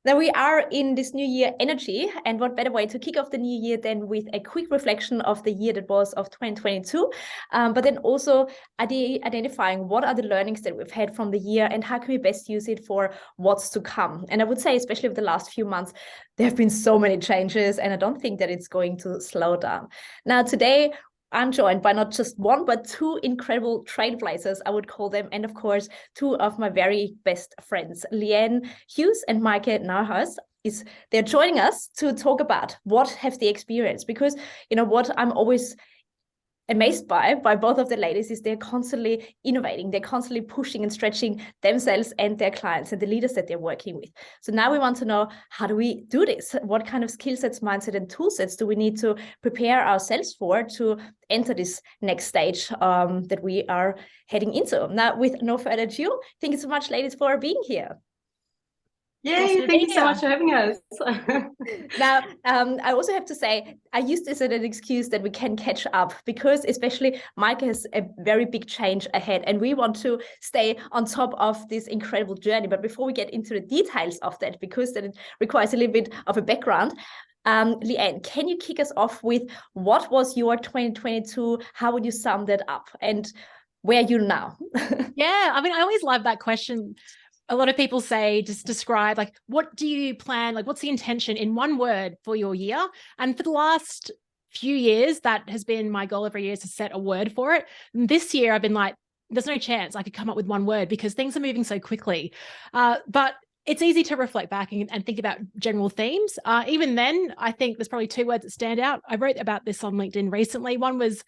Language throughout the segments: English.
Now we are in this new year energy, and what better way to kick off the new year than with a quick reflection of the year that was of 2022, but then also identifying what are the learnings that we've had from the year and how can we best use it for what's to come. And I would say, especially over the last few months, there have been so many changes, and I don't think that it's going to slow down. Now today, I'm joined by not just one, but two incredible trailblazers, I would call them. And of course, two of my very best friends, Leanne Hughes and Maike Nauhaus. They're joining us to talk about what have they experienced. Because, you know, what I'm always amazed by both of the ladies is they're constantly innovating, they're constantly pushing and stretching themselves and their clients and the leaders that they're working with. So now we want to know, how do we do this? What kind of skill sets, mindset, and tool sets do we need to prepare ourselves for to enter this next stage that we are heading into? Now, with no further ado, thank you so much, ladies, for being here. Yay, thank you so much for having us. Now, I also have to say, I use this as an excuse that we can catch up, because especially Maike has a very big change ahead and we want to stay on top of this incredible journey. But before we get into the details of that, because that it requires a little bit of a background, Leanne, can you kick us off with what was your 2022? How would you sum that up? And where are you now? Yeah, I mean, I always love that question. A lot of people say, just describe, like, what do you plan? Like, what's the intention in one word for your year? And for the last few years, that has been my goal every year, is to set a word for it. And this year, I've been like, there's no chance I could come up with one word because things are moving so quickly. But it's easy to reflect back and think about general themes. Even then, I think there's probably two words that stand out. I wrote about this on LinkedIn recently. One was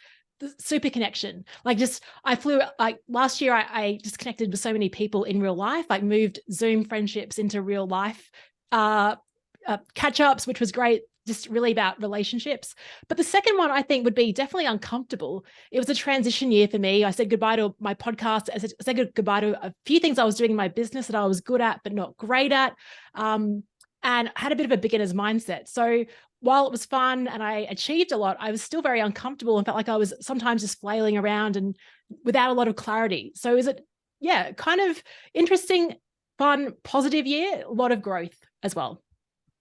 super connection. Like, just I flew, like last year I just connected with so many people in real life, like moved Zoom friendships into real life catch-ups, which was great, just really about relationships. But the second one, I think, would be definitely uncomfortable. It was a transition year for me. I said goodbye to my podcast. I said goodbye to a few things I was doing in my business that I was good at but not great at, and had a bit of a beginner's mindset. So while it was fun and I achieved a lot, I was still very uncomfortable and felt like I was sometimes just flailing around and without a lot of clarity. So is it, yeah, kind of interesting, fun, positive year, a lot of growth as well.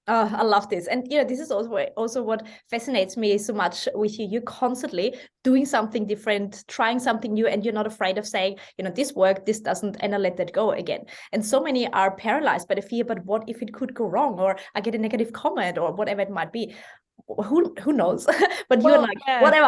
Oh, I love this. And, you know, this is also what fascinates me so much with you. You're constantly doing something different, trying something new, and you're not afraid of saying, you know, this worked, this doesn't, and I let that go again. And so many are paralyzed by the fear, but what if it could go wrong, or I get a negative comment, or whatever it might be? Who knows? But you're like, yeah, whatever.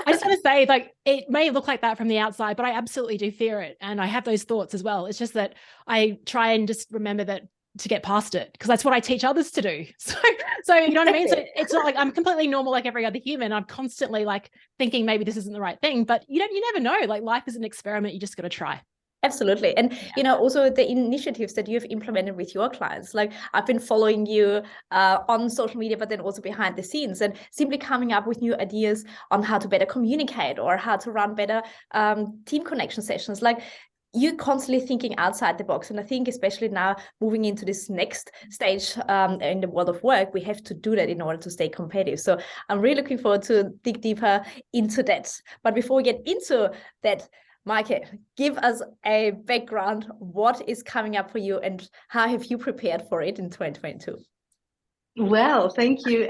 I just want to say, like, it may look like that from the outside, but I absolutely do fear it. And I have those thoughts as well. It's just that I try and just remember that to get past it, because that's what I teach others to do. So you know what I mean? So it's not like I'm completely normal like every other human. I'm constantly like thinking maybe this isn't the right thing, but you never know. Like, life is an experiment. You just got to try. Absolutely. And, you know, also the initiatives that you've implemented with your clients, like I've been following you on social media, but then also behind the scenes, and simply coming up with new ideas on how to better communicate or how to run better team connection sessions. Like, you're constantly thinking outside the box. And I think especially now moving into this next stage in the world of work, we have to do that in order to stay competitive. So I'm really looking forward to dig deeper into that. But before we get into that, Maike, give us a background. What is coming up for you and how have you prepared for it in 2022? Well, thank you.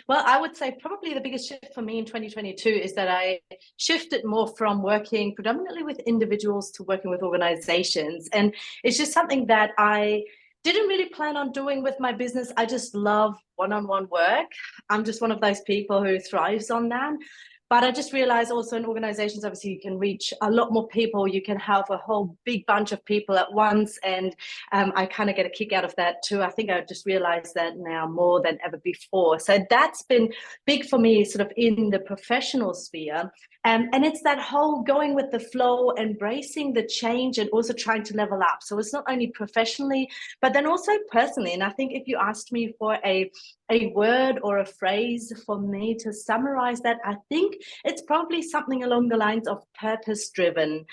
Well, I would say probably the biggest shift for me in 2022 is that I shifted more from working predominantly with individuals to working with organizations. And it's just something that I didn't really plan on doing with my business. I just love one-on-one work. I'm just one of those people who thrives on that. But I just realized also in organizations, obviously, you can reach a lot more people. You can have a whole big bunch of people at once. And I kind of get a kick out of that too. I think I just realized that now more than ever before. So that's been big for me, sort of in the professional sphere. And it's that whole going with the flow, embracing the change, and also trying to level up. So it's not only professionally, but then also personally. And I think if you asked me for a word or a phrase for me to summarize that, I think it's probably something along the lines of purpose-driven.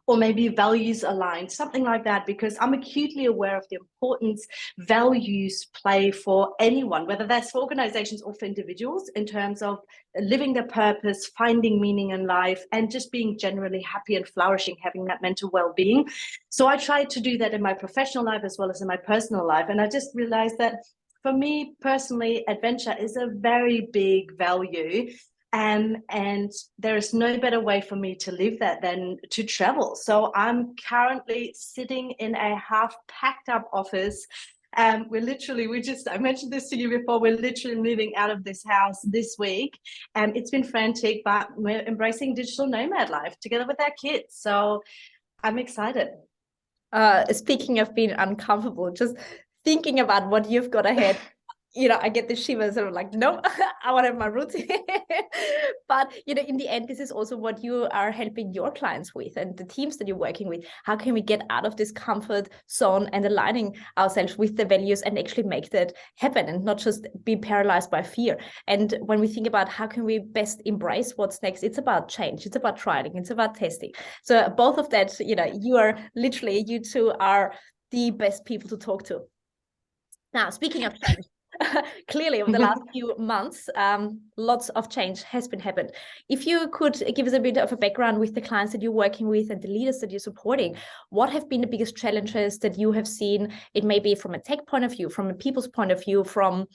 or maybe values aligned, something like that, because I'm acutely aware of the importance values play for anyone, whether that's for organizations or for individuals, in terms of living their purpose, finding meaning in life, and just being generally happy and flourishing, having that mental well-being. So I try to do that in my professional life as well as in my personal life. And I just realized that for me personally, adventure is a very big value. And there is no better way for me to live that than to travel. So I'm currently sitting in a half packed up office. I mentioned this to you before, we're literally moving out of this house this week. And it's been frantic, but we're embracing digital nomad life together with our kids. So I'm excited. Speaking of being uncomfortable, just thinking about what you've got ahead, I get the shivers and I'm like, no, I want to have my routine. But, in the end, this is also what you are helping your clients with and the teams that you're working with. How can we get out of this comfort zone and aligning ourselves with the values and actually make that happen and not just be paralyzed by fear? And when we think about how can we best embrace what's next, it's about change, it's about trialing, it's about testing. So both of that, you two are the best people to talk to. Now, speaking of change, clearly over the last few months, lots of change has been happened. If you could give us a bit of a background with the clients that you're working with and the leaders that you're supporting, what have been the biggest challenges that you have seen? It may be from a tech point of view, from a people's point of view, from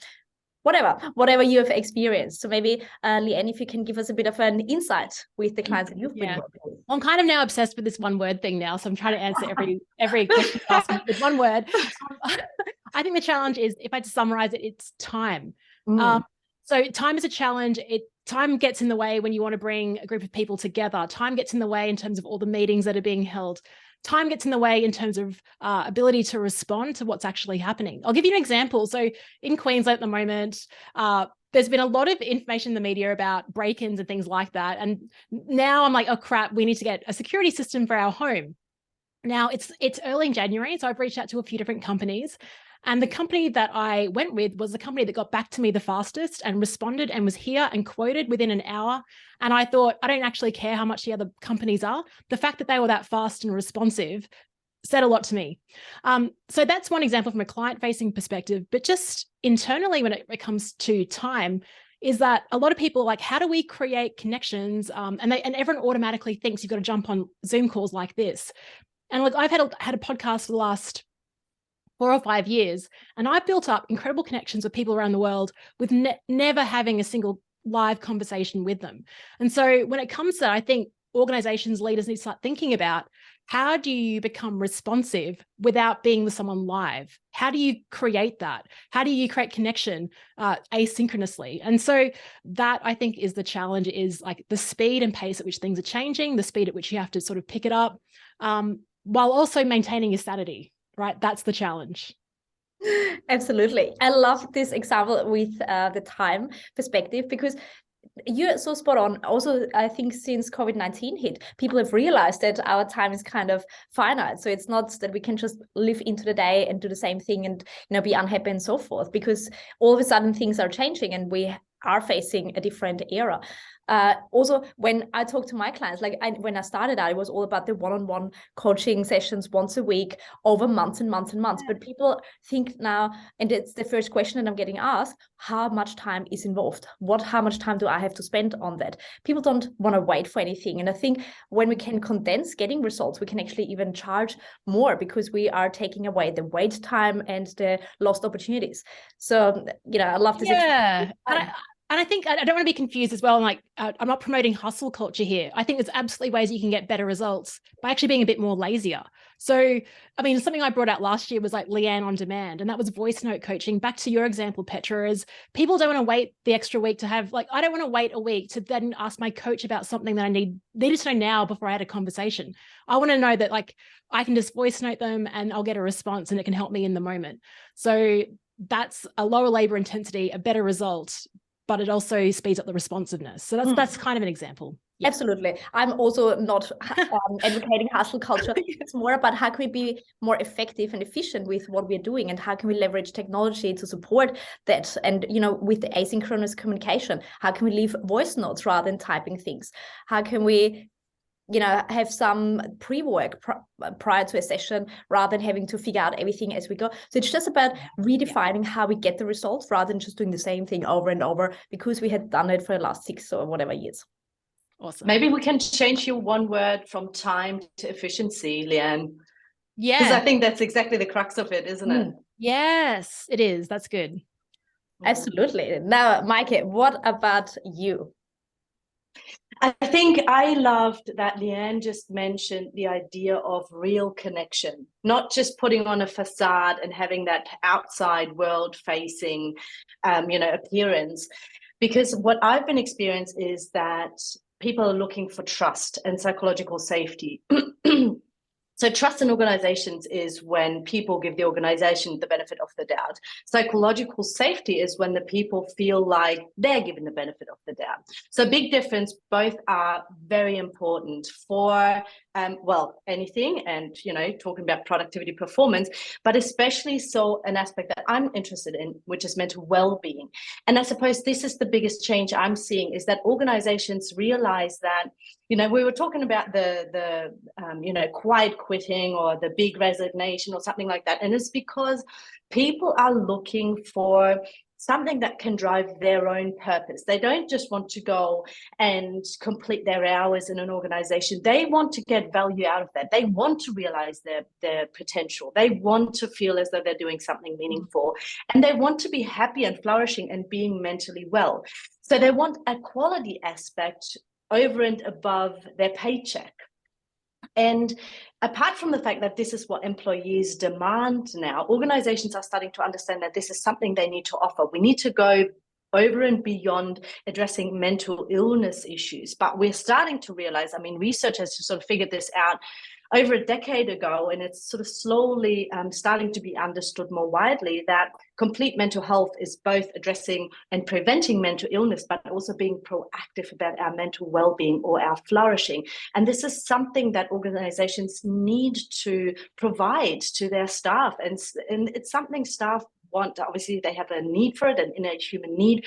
whatever you have experienced. So maybe, Leanne, if you can give us a bit of an insight with the clients that you've been working with. I'm kind of now obsessed with this one word thing now. So I'm trying to answer every question asked with one word. I think the challenge is, if I had to summarize it, it's time. So time is a challenge. Time gets in the way when you want to bring a group of people together. Time gets in the way in terms of all the meetings that are being held. Time gets in the way in terms of ability to respond to what's actually happening. I'll give you an example. So in Queensland at the moment, there's been a lot of information in the media about break-ins and things like that. And now I'm like, oh crap, we need to get a security system for our home. Now it's early in January, so I've reached out to a few different companies. And the company that I went with was the company that got back to me the fastest and responded and was here and quoted within an hour. And I thought, I don't actually care how much the other companies are. The fact that they were that fast and responsive said a lot to me. So that's one example from a client-facing perspective. But just internally, when it comes to time, is that a lot of people are like, how do we create connections? And everyone automatically thinks you've got to jump on Zoom calls like this. And look, I've had a podcast for the last 4 or 5 years, and I've built up incredible connections with people around the world with never having a single live conversation with them. And so when it comes to that, I think organizations, leaders need to start thinking about, how do you become responsive without being with someone live? How do you create that? How do you create connection asynchronously? And so that, I think, is the challenge, is like the speed and pace at which things are changing, the speed at which you have to sort of pick it up, while also maintaining your sanity. Right? That's the challenge. Absolutely. I love this example with the time perspective, because you're so spot on. Also, I think since COVID-19 hit, people have realized that our time is kind of finite. So it's not that we can just live into the day and do the same thing and be unhappy and so forth, because all of a sudden things are changing and we are facing a different era. Also, when I talk to my clients, when I started out, it was all about the one-on-one coaching sessions once a week over months and months and months. But people think now, and it's the first question that I'm getting asked, how much time is involved? How much time do I have to spend on that? People don't want to wait for anything. And I think when we can condense getting results, we can actually even charge more, because we are taking away the wait time and the lost opportunities. So, I love this. Yeah. And I think I don't want to be confused as well. I'm not promoting hustle culture here. I think there's absolutely ways you can get better results by actually being a bit more lazier. So, something I brought out last year was like Leanne on demand, and that was voice note coaching. Back to your example, Petra, is people don't want to wait the extra week to have, I don't want to wait a week to then ask my coach about something that I needed to know now before I had a conversation. I want to know that I can just voice note them and I'll get a response and it can help me in the moment. So that's a lower labor intensity, a better result, but it also speeds up the responsiveness. So that's kind of an example. Yeah. Absolutely. I'm also not advocating hustle culture. It's more about how can we be more effective and efficient with what we're doing, and how can we leverage technology to support that. And, with the asynchronous communication, how can we leave voice notes rather than typing things? How can we have some pre-work prior to a session rather than having to figure out everything as we go. So it's just about redefining how we get the results rather than just doing the same thing over and over because we had done it for the last 6 or whatever years. Awesome. Maybe we can change your one word from time to efficiency, Leanne. Yeah. Because I think that's exactly the crux of it, isn't it? Yes, it is. That's good. Absolutely. Now, Maike, what about you? I think I loved that Leanne just mentioned the idea of real connection, not just putting on a facade and having that outside world facing, appearance. Because what I've been experiencing is that people are looking for trust and psychological safety. So trust in organizations is when people give the organization the benefit of the doubt. Psychological safety is when the people feel like they're given the benefit of the doubt. So big difference, both are very important for, anything and, talking about productivity performance, but especially so an aspect that I'm interested in, which is mental well-being. And I suppose this is the biggest change I'm seeing is that organizations realize that, we were talking about the quiet quitting or the big resignation or something like that. And it's because people are looking for something that can drive their own purpose. They don't just want to go and complete their hours in an organization. They want to get value out of that. They want to realize their potential. They want to feel as though they're doing something meaningful. And they want to be happy and flourishing and being mentally well. So they want a quality aspect over and above their paycheck. And apart from the fact that this is what employees demand now, organizations are starting to understand that this is something they need to offer. We need to go over and beyond addressing mental illness issues. But we're starting to realize, research has sort of figured this out over a decade ago, and it's sort of slowly starting to be understood more widely that complete mental health is both addressing and preventing mental illness, but also being proactive about our mental well-being or our flourishing. And this is something that organizations need to provide to their staff. And it's something staff want. Obviously, they have a need for it, an innate human need,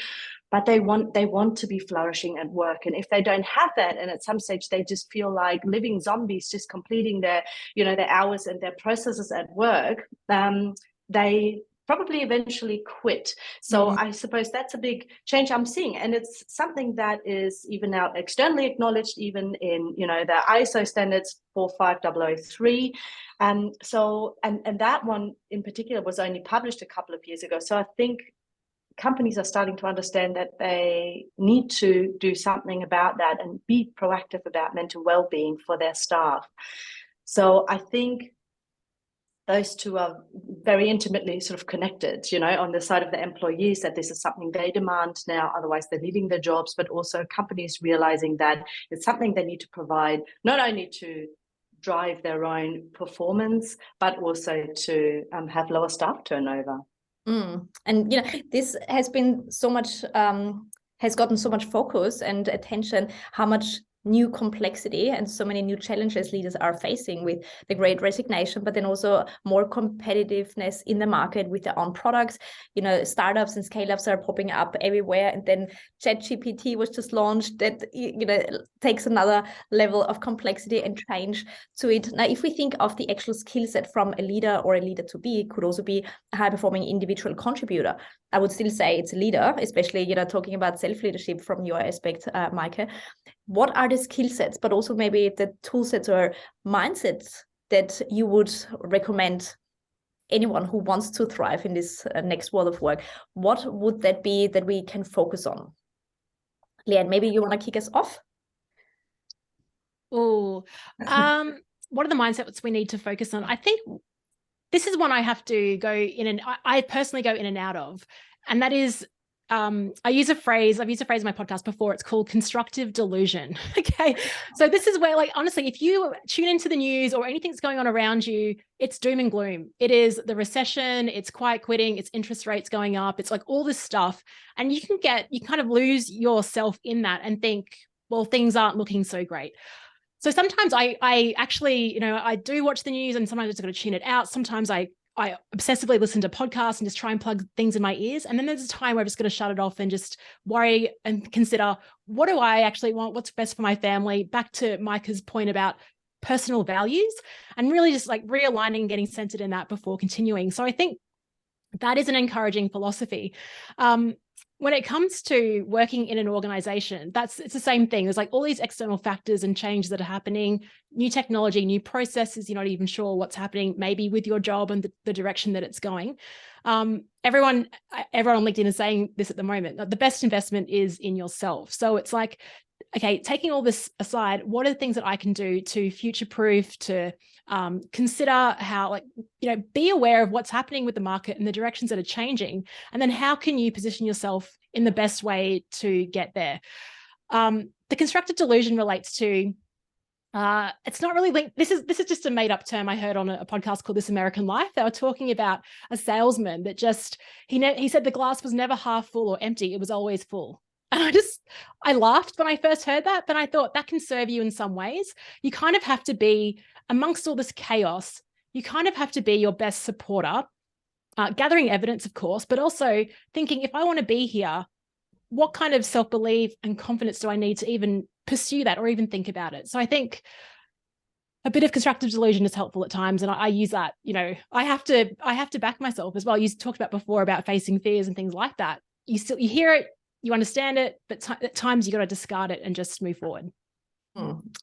but they want to be flourishing at work. And if they don't have that, and at some stage they just feel like living zombies, just completing their hours and their processes at work, they probably eventually quit. So I suppose that's a big change I'm seeing. And it's something that is even now externally acknowledged, even in, the ISO standards 45003. And that one in particular was only published a couple of years ago. So I think companies are starting to understand that they need to do something about that and be proactive about mental well-being for their staff. So I think those two are very intimately sort of connected, on the side of the employees, that this is something they demand now, otherwise they're leaving their jobs, but also companies realizing that it's something they need to provide, not only to drive their own performance, but also to have lower staff turnover. And this has been so much has gotten so much focus and attention, how much new complexity and so many new challenges leaders are facing with the great resignation, but then also more competitiveness in the market with their own products. Startups and scale-ups are popping up everywhere, and then ChatGPT was just launched that takes another level of complexity and change to it. Now, if we think of the actual skill set from a leader or a leader to be, it could also be a high-performing individual contributor. I would still say it's a leader, especially talking about self-leadership from your aspect, Maike. What are the skill sets, but also maybe the tool sets or mindsets that you would recommend anyone who wants to thrive in this next world of work? What would that be that we can focus on? Leanne, maybe you want to kick us off? Oh, what are the mindsets we need to focus on? I think this is one I have to go in, and I personally go in and out of, and that is, I've used a phrase in my podcast before. It's called constructive delusion. Okay. So this is where, honestly, if you tune into the news or anything that's going on around you, it's doom and gloom. It is the recession, it's quiet quitting, it's interest rates going up. It's all this stuff. And you kind of lose yourself in that and think, well, things aren't looking so great. So sometimes I actually, I do watch the news, and sometimes I just got to tune it out. Sometimes I I obsessively listen to podcasts and just try and plug things in my ears. And then there's a time where I'm just going to shut it off and just worry and consider, what do I actually want? What's best for my family? Back to Micah's point about personal values, and really just like realigning and getting centered in that before continuing. So I think that is an encouraging philosophy. When it comes to working in an organization, it's the same thing. There's like all these external factors and changes that are happening, new technology, new processes. You're not even sure what's happening maybe with your job and the direction that it's going. Everyone on LinkedIn is saying this at the moment. The best investment is in yourself. So it's like, okay, taking all this aside, what are the things that I can do to future-proof, to consider how, like, be aware of what's happening with the market and the directions that are changing, and then how can you position yourself in the best way to get there? The constructive delusion relates to, it's not really linked. This is just a made-up term I heard on a podcast called This American Life. They were talking about a salesman that just, he said the glass was never half full or empty, it was always full. And I laughed when I first heard that, but I thought that can serve you in some ways. You kind of have to be, amongst all this chaos, you kind of have to be your best supporter, gathering evidence, of course, but also thinking, if I want to be here, what kind of self-belief and confidence do I need to even pursue that or even think about it? So I think a bit of constructive delusion is helpful at times. And I use that, I have to back myself as well. You talked about before about facing fears and things like that. You hear it, you understand it, but at times you got to discard it and just move forward.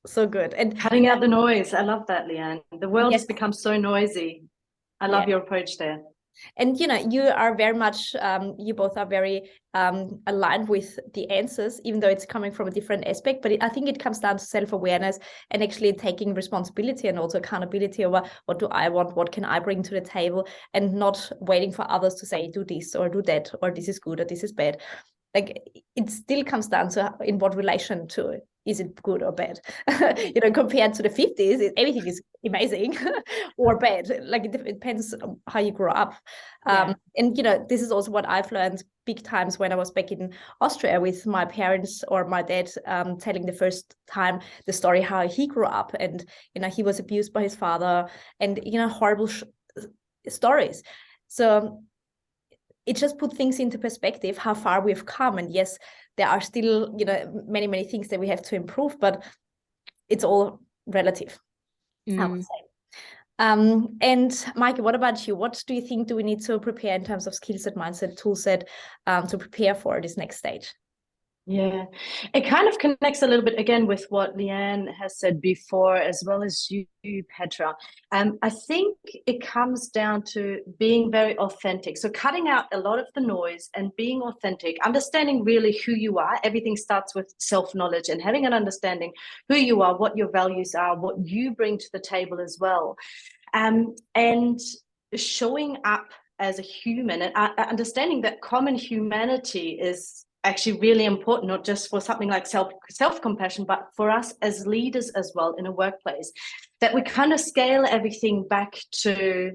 So good. And cutting out the noise. I love that, Leanne. The world has become so noisy. I love your approach there. And, you are very much, you both are very aligned with the answers, even though it's coming from a different aspect. But I think it comes down to self-awareness and actually taking responsibility and also accountability over what do I want, what can I bring to the table, and not waiting for others to say, do this or do that, or this is good or this is bad. Like, it still comes down to in what relation to it. Is it good or bad? Compared to the 50s, everything is amazing or bad. Like, it depends on how you grow up. And, this is also what I've learned big times when I was back in Austria with my parents or my dad telling the first time the story how he grew up. And, he was abused by his father and, horrible stories. So it just put things into perspective, how far we've come. And yes, there are still, many, many things that we have to improve, but it's all relative, I would say. And Mike, what about you? What do you think do we need to prepare in terms of skill set, mindset, tool set to prepare for this next stage? Yeah, it kind of connects a little bit again with what Leanne has said before, as well as you, Petra. I think it comes down to being very authentic. So cutting out a lot of the noise and being authentic, understanding really who you are. Everything starts with self-knowledge and having an understanding who you are, what your values are, what you bring to the table as well. And showing up as a human and understanding that common humanity is actually really important, not just for something like self-compassion, but for us as leaders as well in a workplace, that we kind of scale everything back to,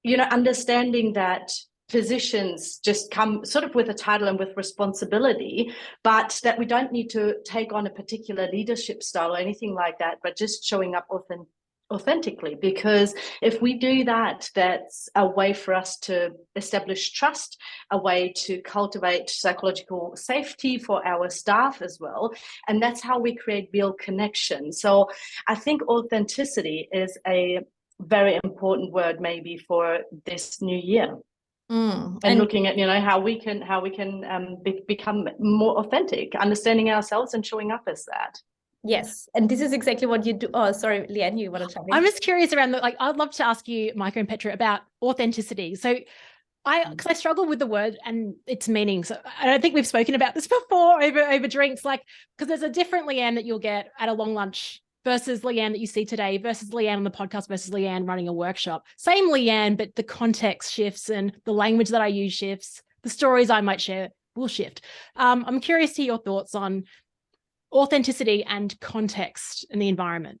understanding that positions just come sort of with a title and with responsibility, but that we don't need to take on a particular leadership style or anything like that, but just showing up authentically, because if we do that, that's a way for us to establish trust, a way to cultivate psychological safety for our staff as well, and that's how we create real connection. So I think authenticity is a very important word maybe for this new year. And looking at how we can become more authentic, understanding ourselves and showing up as that. Yes, and this is exactly what you do. Oh, sorry, Leanne, you want to chime in? I'm just curious around I'd love to ask you, Micah and Petra, about authenticity. So because I struggle with the word and its meaning. So I don't think we've spoken about this before over drinks, because there's a different Leanne that you'll get at a long lunch versus Leanne that you see today versus Leanne on the podcast versus Leanne running a workshop. Same Leanne, but the context shifts and the language that I use shifts. The stories I might share will shift. I'm curious to hear your thoughts on authenticity and context in the environment.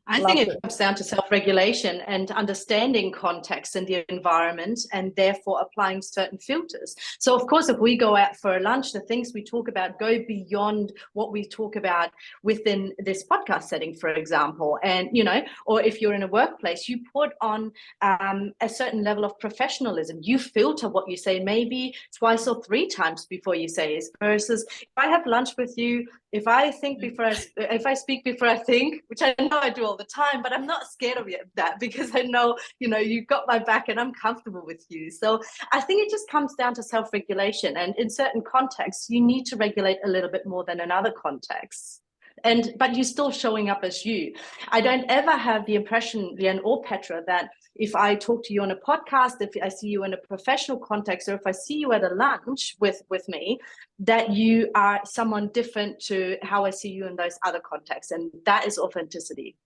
I think it comes down to self-regulation and understanding context and the environment, and therefore applying certain filters. So of course, if we go out for a lunch, the things we talk about go beyond what we talk about within this podcast setting, for example. And, you know, or if you're in a workplace, you put on a certain level of professionalism. You filter what you say maybe twice or three times before you say it, versus if I have lunch with you, if I speak before I think, which I know I do all the time, but I'm not scared of that, because I know, you know, you've got my back and I'm comfortable with you. So I think it just comes down to self-regulation, and in certain contexts, you need to regulate a little bit more than in other contexts. But you're still showing up as you. I don't ever have the impression, Leanne or Petra, that if I talk to you on a podcast, if I see you in a professional context, or if I see you at a lunch with me, that you are someone different to how I see you in those other contexts. And that is authenticity.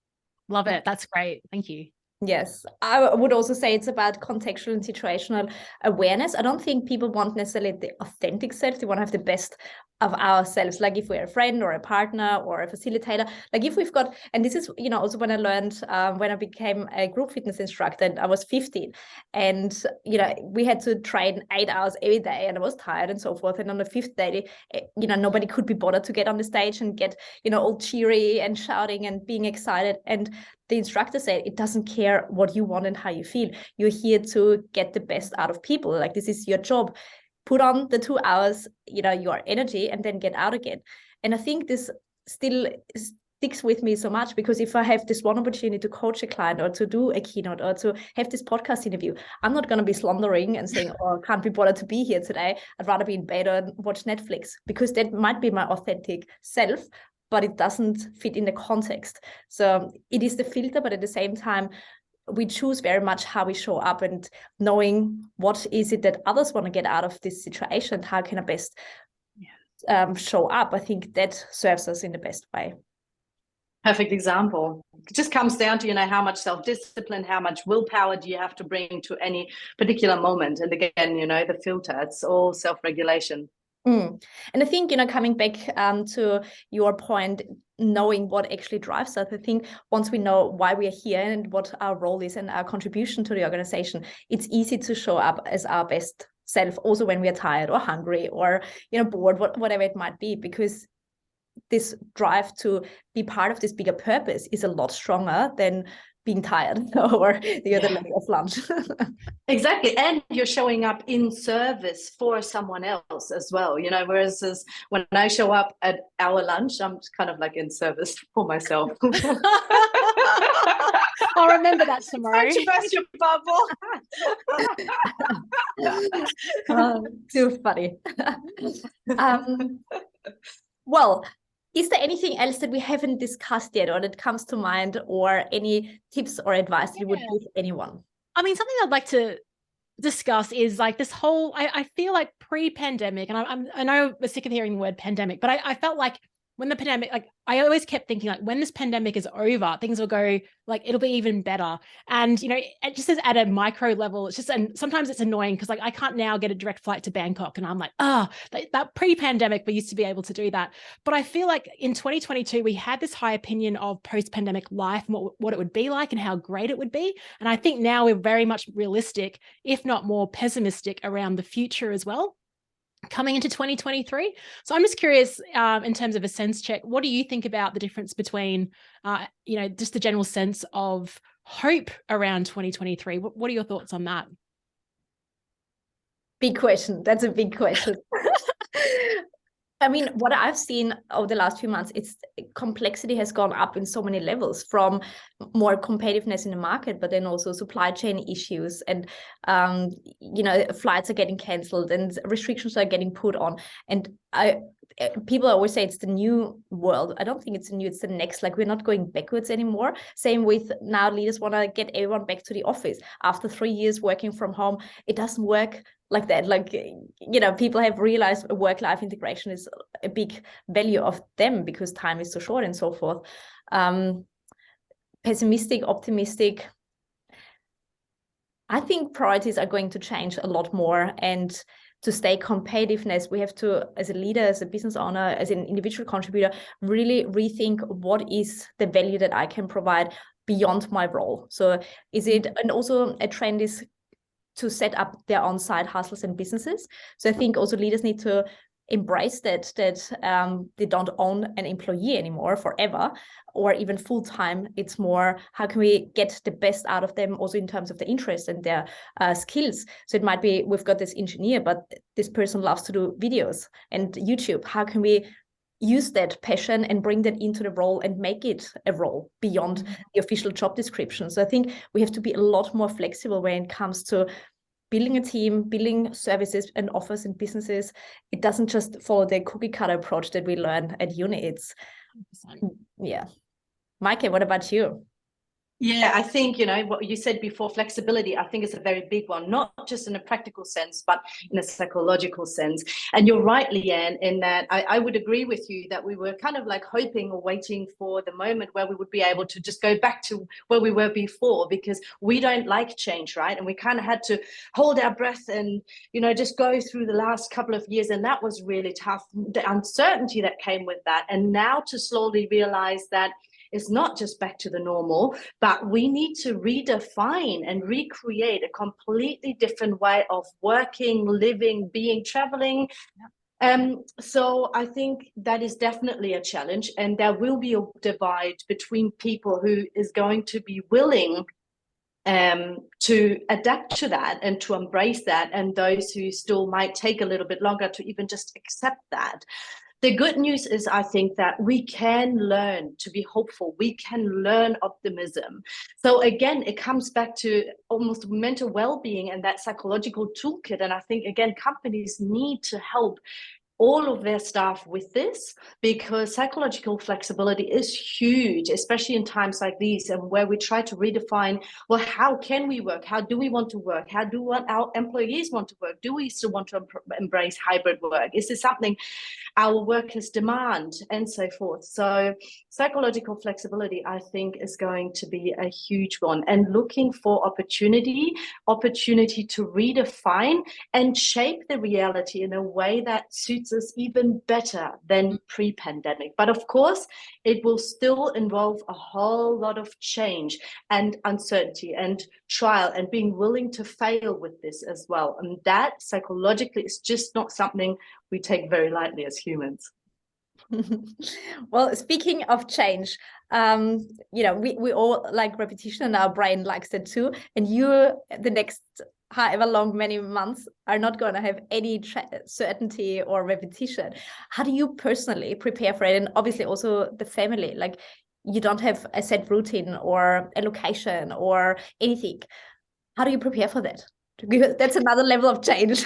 Love it. That's great. Thank you. Yes, I would also say it's about contextual and situational awareness. I don't think people want necessarily the authentic self. They want to have the best of ourselves. Like if we're a friend or a partner or a facilitator, like if we've got, and this is, you know, also when I learned, when I became a group fitness instructor, and I was 15, and, you know, we had to train 8 hours every day, and I was tired and so forth. And on the fifth day, you know, nobody could be bothered to get on the stage and get, you know, all cheery and shouting and being excited. And the instructor said, it doesn't care what you want and how you feel. You're here to get the best out of people. Like, this is your job. Put on the 2 hours, you know, your energy, and then get out again. And I think this still sticks with me so much, because if I have this one opportunity to coach a client or to do a keynote or to have this podcast interview, I'm not going to be slumbering and saying, oh, I can't be bothered to be here today. I'd rather be in bed or watch Netflix, because that might be my authentic self, but it doesn't fit in the context. So it is the filter, but at the same time, we choose very much how we show up, and knowing what is it that others want to get out of this situation, how can I best show up. I think that serves us in the best way. Perfect example. It just comes down to, you know, how much self-discipline, how much willpower do you have to bring to any particular moment. And again, you know, the filter, it's all self-regulation. And I think, you know, coming back to your point, knowing what actually drives us, I think once we know why we are here and what our role is and our contribution to the organization, it's easy to show up as our best self, also when we are tired or hungry or, you know, bored, whatever it might be, because this drive to be part of this bigger purpose is a lot stronger than being tired or the other leg of lunch. Exactly. And you're showing up in service for someone else as well, you know, whereas when I show up at our lunch, I'm kind of like in service for myself. I'll remember that tomorrow. Don't you burst your bubble. Too funny. Well, is there anything else that we haven't discussed yet or that comes to mind, or any tips or advice that you would give anyone? I mean, something I'd like to discuss is like this whole, I feel like pre-pandemic, and I know we're sick of hearing the word pandemic, but I felt like when the pandemic, like I always kept thinking like when this pandemic is over, things will go like, it'll be even better. And, you know, it just is at a micro level. It's just, and sometimes it's annoying because like I can't now get a direct flight to Bangkok, and I'm like, that pre-pandemic, we used to be able to do that. But I feel like in 2022, we had this high opinion of post-pandemic life and what it would be like and how great it would be. And I think now we're very much realistic, if not more pessimistic around the future as well, coming into 2023. So I'm just curious, in terms of a sense check, what do you think about the difference between, you know, just the general sense of hope around 2023? What are your thoughts on that? Big question. That's a big question. I mean, what I've seen over the last few months, it's complexity has gone up in so many levels, from more competitiveness in the market, but then also supply chain issues, and you know, flights are getting cancelled and restrictions are getting put on. And people always say it's the new world. I don't think it's new, it's the next. Like, we're not going backwards anymore. Same with now, leaders want to get everyone back to the office. After 3 years working from home, it doesn't work like that. Like, you know, people have realized work-life integration is a big value of them because time is so short and so forth. Pessimistic, optimistic. I think priorities are going to change a lot more, and to stay competitiveness, we have to, as a leader, as a business owner, as an individual contributor, really rethink what is the value that I can provide beyond my role. So is it, and also a trend is to set up their own side hustles and businesses. So I think also leaders need to embrace that they don't own an employee anymore forever or even full-time. It's more, how can we get the best out of them also in terms of their interest and their skills. So it might be, we've got this engineer, but this person loves to do videos and YouTube. How can we use that passion and bring that into the role and make it a role beyond the official job description? So I think we have to be a lot more flexible when it comes to building a team, building services and offers and businesses. It doesn't just follow the cookie cutter approach that we learn at uni. It's, 100%. Yeah. Maike, what about you? Yeah, I think, what you said before, flexibility, I think is a very big one, not just in a practical sense, but in a psychological sense. And you're right, Leanne, in that I would agree with you that we were kind of like hoping or waiting for the moment where we would be able to just go back to where we were before, because we don't like change, right? And we kind of had to hold our breath and, just go through the last couple of years. And that was really tough, the uncertainty that came with that. And now to slowly realize that it's not just back to the normal, but we need to redefine and recreate a completely different way of working, living, being, traveling. So I think that is definitely a challenge, and there will be a divide between people who is going to be willing to adapt to that and to embrace that, and those who still might take a little bit longer to even just accept that. The good news is, I think, that we can learn to be hopeful. We can learn optimism. So again, it comes back to almost mental well-being and that psychological toolkit. And I think, again, companies need to help all of their staff with this, because psychological flexibility is huge, especially in times like these, and where we try to redefine, well, how can we work? How do we want to work? How do our employees want to work? Do we still want to embrace hybrid work? Is this something our workers demand, and so forth? So psychological flexibility, I think, is going to be a huge one, and looking for opportunity to redefine and shape the reality in a way that suits us even better than pre-pandemic. But of course, it will still involve a whole lot of change and uncertainty and trial and being willing to fail with this as well. And that psychologically is just not something we take very lightly as humans. Well, speaking of change, we all like repetition, and our brain likes it too. And the next however long, many months, are not going to have any certainty or repetition. How do you personally prepare for it? And obviously also the family, like you don't have a set routine or a location or anything. How do you prepare for that? Because that's another level of change.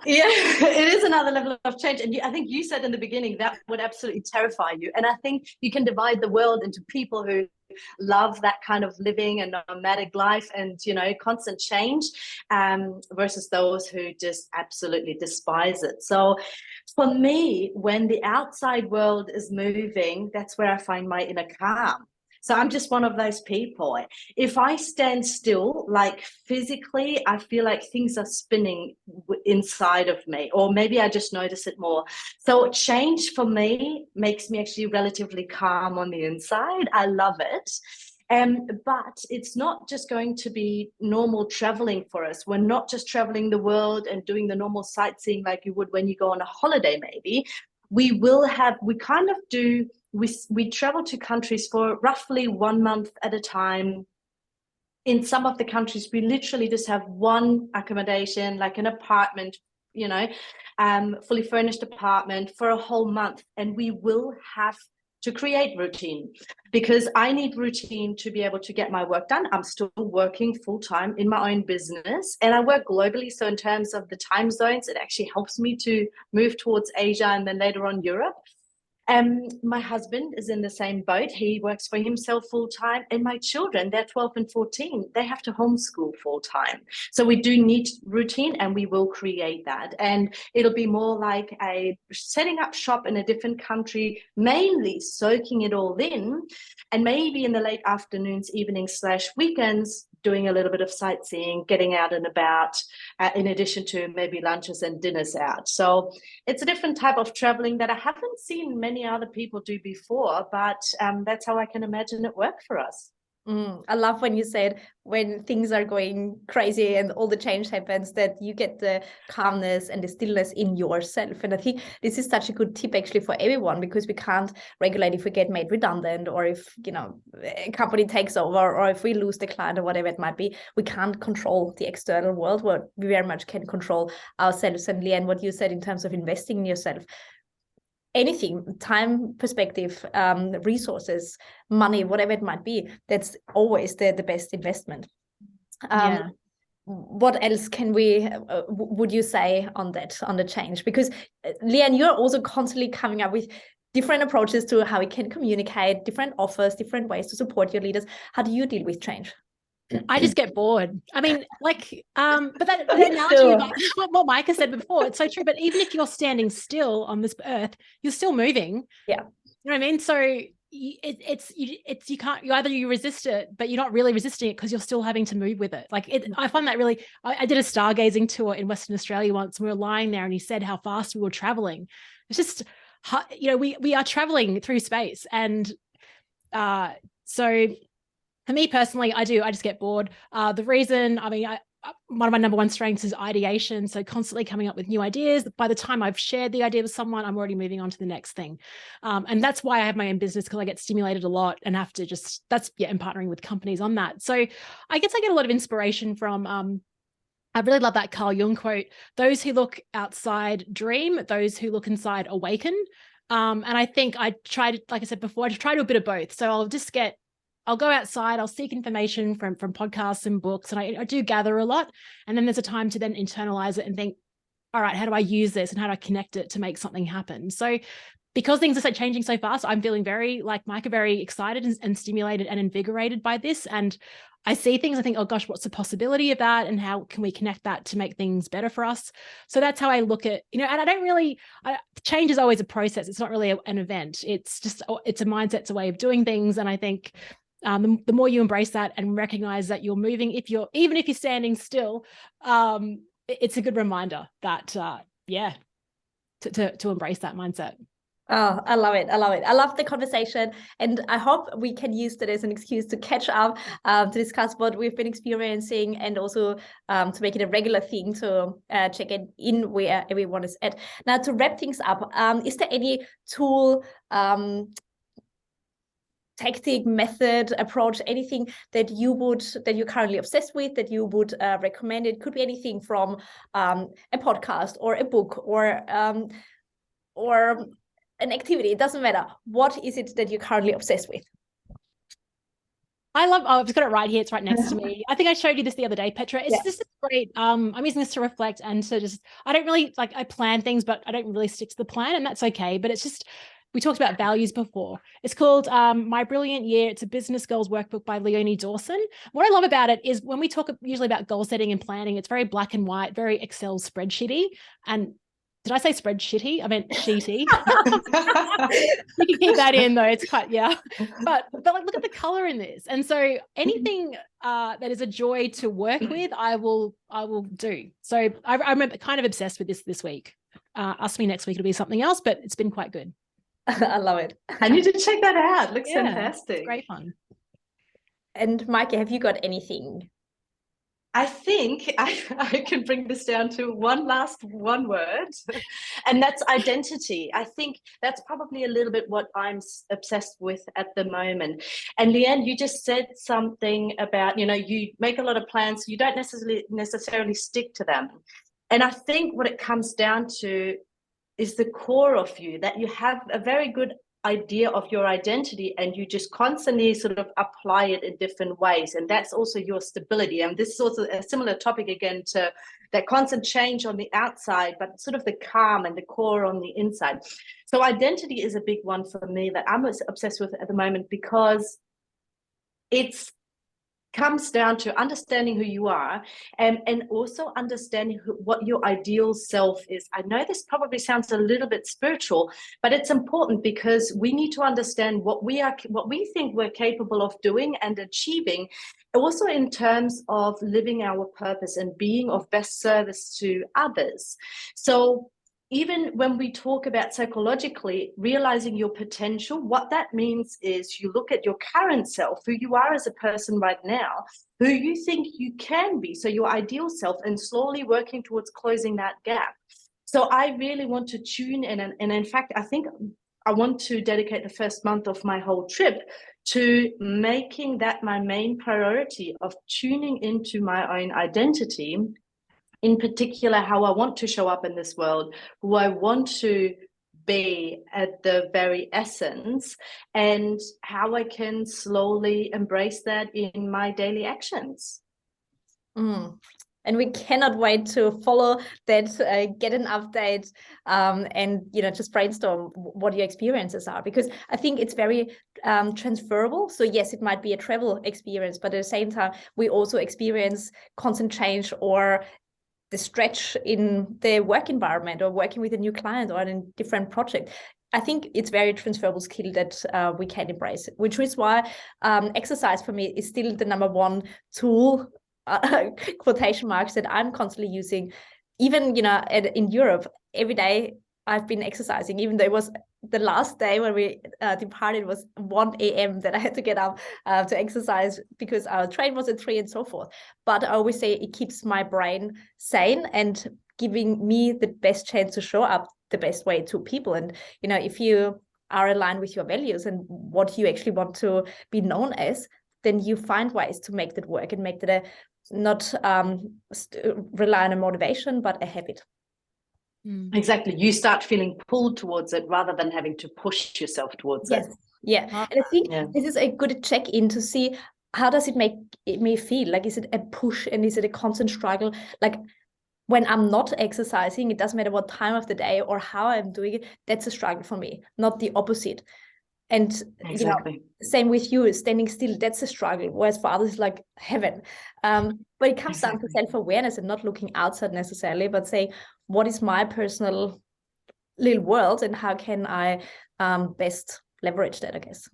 Yeah, it is another level of change. And I think you said in the beginning that would absolutely terrify you. And I think you can divide the world into people who love that kind of living and nomadic life and, constant change, versus those who just absolutely despise it. So for me, when the outside world is moving, that's where I find my inner calm. So I'm just one of those people. If I stand still, like physically, I feel like things are spinning inside of me, or maybe I just notice it more. So change for me makes me actually relatively calm on the inside. I love it. But it's not just going to be normal traveling for us. We're not just traveling the world and doing the normal sightseeing like you would when you go on a holiday, maybe. We travel to countries for roughly 1 month at a time. In some of the countries, we literally just have one accommodation, like an apartment, fully furnished apartment for a whole month. And we will have to create routine, because I need routine to be able to get my work done. I'm still working full time in my own business, and I work globally. So in terms of the time zones, it actually helps me to move towards Asia and then later on Europe. My husband is in the same boat. He works for himself full time, and my children, they're 12 and 14. They have to homeschool full time. So we do need routine, and we will create that. And it'll be more like setting up shop in a different country, mainly soaking it all in, and maybe in the late afternoons, evenings / weekends, doing a little bit of sightseeing, getting out and about, in addition to maybe lunches and dinners out. So it's a different type of traveling that I haven't seen many other people do before, but that's how I can imagine it work for us. I love when you said when things are going crazy and all the change happens, that you get the calmness and the stillness in yourself. And I think this is such a good tip actually for everyone, because we can't regulate if we get made redundant, or if, you know, a company takes over, or if we lose the client or whatever it might be. We can't control the external world, but we very much can control ourselves. And Leanne, what you said in terms of investing in yourself, anything, time, perspective, resources, money, whatever it might be, that's always the best investment. What else can we would you say on that, on the change? Because Leanne, you're also constantly coming up with different approaches to how we can communicate, different offers, different ways to support your leaders. How do you deal with change? I just get bored. I mean, like, but that the analogy, like what Micah said before, it's so true. But even if you're standing still on this earth, you're still moving. Yeah. You know what I mean? So you can't, you resist it, but you're not really resisting it because you're still having to move with it. Like I find that really, I did a stargazing tour in Western Australia once, and we were lying there and he said how fast we were traveling. It's just, you know, we are traveling through space. And so for me personally, I just get bored. The reason, I mean, one of my number one strengths is ideation. So constantly coming up with new ideas. By the time I've shared the idea with someone, I'm already moving on to the next thing. And that's why I have my own business, because I get stimulated a lot and have to just, and partnering with companies on that. So I guess I get a lot of inspiration from, I really love that Carl Jung quote, those who look outside dream, those who look inside awaken. And I think I try to, like I said before, I try to do a bit of both. So I'll go outside, I'll seek information from podcasts and books, and I do gather a lot. And then there's a time to then internalize it and think, all right, how do I use this and how do I connect it to make something happen? So because things are changing so fast, I'm feeling very, like Micah, very excited and stimulated and invigorated by this. And I see things, I think, oh gosh, what's the possibility of that? And how can we connect that to make things better for us? So that's how I look at, you know, and I don't really, change is always a process. It's not really an event. It's a mindset, it's a way of doing things. And I think the more you embrace that and recognize that you're moving, even if you're standing still, it's a good reminder that, to embrace that mindset. Oh, I love it. I love it. I love the conversation. And I hope we can use that as an excuse to catch up, to discuss what we've been experiencing, and also to make it a regular thing to check in where everyone is at. Now, to wrap things up, is there any tool, tactic, method, approach, anything that you're currently obsessed with, that you would recommend? It could be anything from a podcast or a book or an activity. It doesn't matter. What is it that you're currently obsessed with? I've just got it right here. It's right next to me. I think I showed you this the other day, Petra. It's just great. I'm using this to reflect and to just, I don't really, like, I plan things, but I don't really stick to the plan, and that's okay. But it's just, we talked about values before. It's called My Brilliant Year. It's a business goals workbook by Leonie Dawson. What I love about it is when we talk usually about goal setting and planning, it's very black and white, very Excel spreadsheety. And did I say spreadsheety? I meant sheety. You can keep that in though. It's quite, But like, look at the color in this. And so anything that is a joy to work with, I will do. So I'm kind of obsessed with this week. Ask me next week, it'll be something else, but it's been quite good. I love it. I need to check that out. Looks fantastic. It's great fun. And Micah, have you got anything? I think I can bring this down to one word, and that's identity. I think that's probably a little bit what I'm obsessed with at the moment. And Leanne, you just said something about, you know, you make a lot of plans, you don't necessarily stick to them. And I think what it comes down to is the core of you, that you have a very good idea of your identity and you just constantly sort of apply it in different ways, and that's also your stability. And this is also a similar topic again to that constant change on the outside, but sort of the calm and the core on the inside. So identity is a big one for me that I'm obsessed with at the moment, because it's comes down to understanding who you are, and also understanding what your ideal self is. I know this probably sounds a little bit spiritual, but it's important because we need to understand what we think we're capable of doing and achieving, also in terms of living our purpose and being of best service to others. So even when we talk about psychologically realizing your potential, what that means is you look at your current self, who you are as a person right now, who you think you can be, so your ideal self, and slowly working towards closing that gap. So I really want to tune in, and in fact, I think I want to dedicate the first month of my whole trip to making that my main priority of tuning into my own identity, in particular, how I want to show up in this world, who I want to be at the very essence, and how I can slowly embrace that in my daily actions. And we cannot wait to follow that, get an update, and just brainstorm what your experiences are, because I think it's very transferable. So yes, it might be a travel experience, but at the same time, we also experience constant change or the stretch in the work environment, or working with a new client or in a different project. I think it's very transferable skill that we can embrace, which is why exercise for me is still the number one tool, quotation marks, that I'm constantly using. Even, in Europe, every day I've been exercising, even though it was the last day when we departed was 1 a.m. that I had to get up to exercise, because our train was at 3 and so forth. But I always say it keeps my brain sane and giving me the best chance to show up the best way to people. And, if you are aligned with your values and what you actually want to be known as, then you find ways to make that work and make that not rely on a motivation, but a habit. Exactly. You start feeling pulled towards it rather than having to push yourself towards it. Yeah. And I think this is a good check-in to see, how does it make me feel? Like, is it a push and is it a constant struggle? Like, when I'm not exercising, it doesn't matter what time of the day or how I'm doing it, that's a struggle for me, not the opposite. And exactly. Same with you, standing still, that's a struggle, whereas for others it's like heaven. But it comes down to self-awareness and not looking outside necessarily, but saying, what is my personal little world and how can I best leverage that, I guess.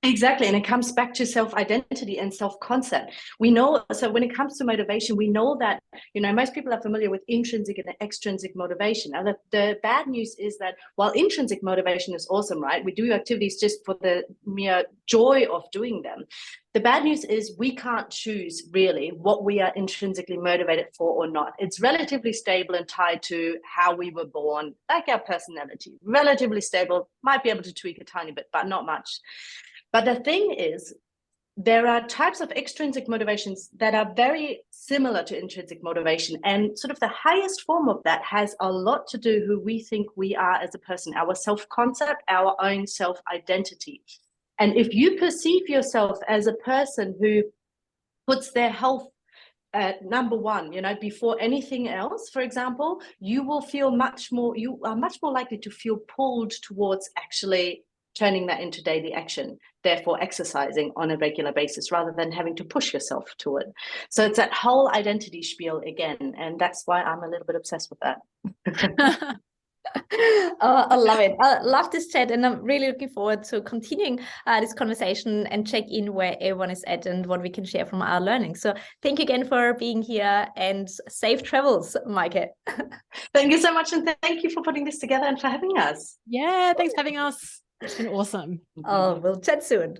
Exactly. And it comes back to self-identity and self-concept. We know, so when it comes to motivation, we know that, most people are familiar with intrinsic and extrinsic motivation. Now, the bad news is that while intrinsic motivation is awesome, right? We do activities just for the mere joy of doing them. The bad news is we can't choose really what we are intrinsically motivated for or not. It's relatively stable and tied to how we were born, like our personality. Relatively stable, might be able to tweak a tiny bit, but not much. But the thing is, there are types of extrinsic motivations that are very similar to intrinsic motivation. And sort of the highest form of that has a lot to do who we think we are as a person, our self-concept, our own self-identity. And if you perceive yourself as a person who puts their health at number one, before anything else, for example, you are much more likely to feel pulled towards actually turning that into daily action, therefore exercising on a regular basis rather than having to push yourself to it. So it's that whole identity spiel again, and that's why I'm a little bit obsessed with that. I love it. I love this chat, and I'm really looking forward to continuing this conversation and check in where everyone is at and what we can share from our learning. So thank you again for being here, and safe travels, Maike. Thank you so much, and thank you for putting this together and for having us. Yeah, thanks for having us. It's been awesome. Oh, we'll chat soon.